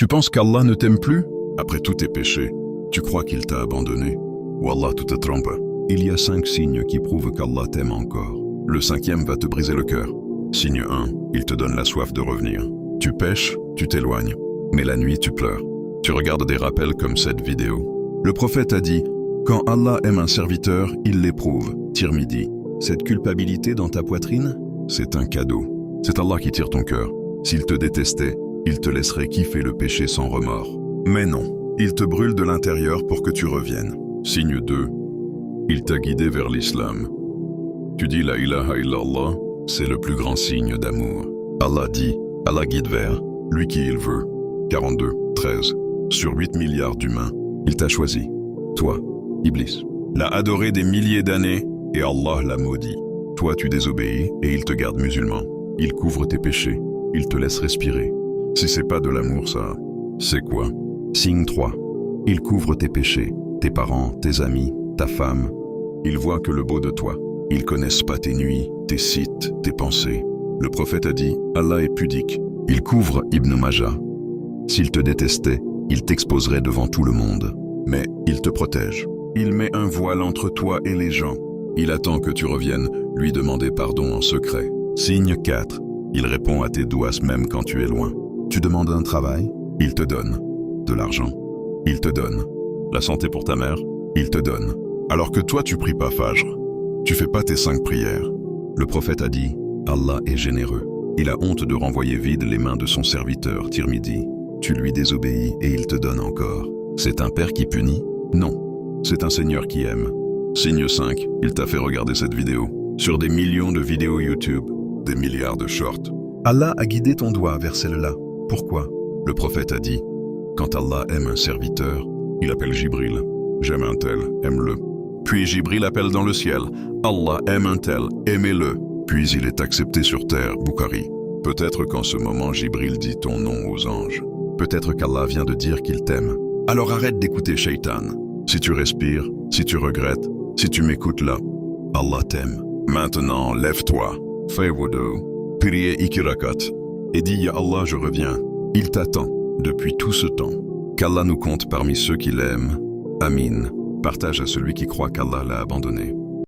Tu penses qu'Allah ne t'aime plus? Après tous tes péchés, tu crois qu'il t'a abandonné? Wallah, tu te trompes. Il y a 5 signes qui prouvent qu'Allah t'aime encore. Le 5e va te briser le cœur. Signe 1, il te donne la soif de revenir. Tu pêches, tu t'éloignes. Mais la nuit, tu pleures. Tu regardes des rappels comme cette vidéo. Le prophète a dit, quand Allah aime un serviteur, il l'éprouve. Tirmidhi. Cette culpabilité dans ta poitrine, c'est un cadeau. C'est Allah qui tire ton cœur. S'il te détestait, il te laisserait kiffer le péché sans remords. Mais non, il te brûle de l'intérieur pour que tu reviennes. Signe 2, il t'a guidé vers l'islam. Tu dis la ilaha illallah, c'est le plus grand signe d'amour. Allah dit, Allah guide vers lui qui il veut. 42, 13. Sur 8 milliards d'humains, il t'a choisi. Toi, Iblis, l'a adoré des milliers d'années et Allah l'a maudit. Toi, tu désobéis et il te garde musulman. Il couvre tes péchés, il te laisse respirer. Si c'est pas de l'amour, ça, c'est quoi? Signe 3. Il couvre tes péchés, tes parents, tes amis, ta femme. Ils voient que le beau de toi. Ils connaissent pas tes nuits, tes sites, tes pensées. Le prophète a dit, Allah est pudique. Il couvre Ibn Majah. S'il te détestait, il t'exposerait devant tout le monde. Mais il te protège. Il met un voile entre toi et les gens. Il attend que tu reviennes lui demander pardon en secret. Signe 4. Il répond à tes douas même quand tu es loin. Tu demandes un travail, il te donne. De l'argent, il te donne. La santé pour ta mère, il te donne. Alors que toi tu pries pas Fajr. Tu fais pas tes 5 prières. Le prophète a dit, Allah est généreux. Il a honte de renvoyer vides les mains de son serviteur, Tirmidhi. Tu lui désobéis et il te donne encore. C'est un père qui punit? Non, c'est un Seigneur qui aime. Signe 5, il t'a fait regarder cette vidéo. Sur des millions de vidéos YouTube, des milliards de shorts. Allah a guidé ton doigt vers celle-là. Pourquoi? Le prophète a dit, quand Allah aime un serviteur, il appelle Jibril. J'aime un tel, aime-le. Puis Jibril appelle dans le ciel, Allah aime un tel, aimez-le. Puis il est accepté sur terre, Bukhari. Peut-être qu'en ce moment Jibril dit ton nom aux anges. Peut-être qu'Allah vient de dire qu'il t'aime. Alors arrête d'écouter Shaitan. Si tu respires, si tu regrettes, si tu m'écoutes là, Allah t'aime. Maintenant, lève-toi, fais wudu, prie 2 rakats et dis Ya Allah, je reviens. Il t'attend depuis tout ce temps. Qu'Allah nous compte parmi ceux qui l'aiment. Amin. Partage à celui qui croit qu'Allah l'a abandonné.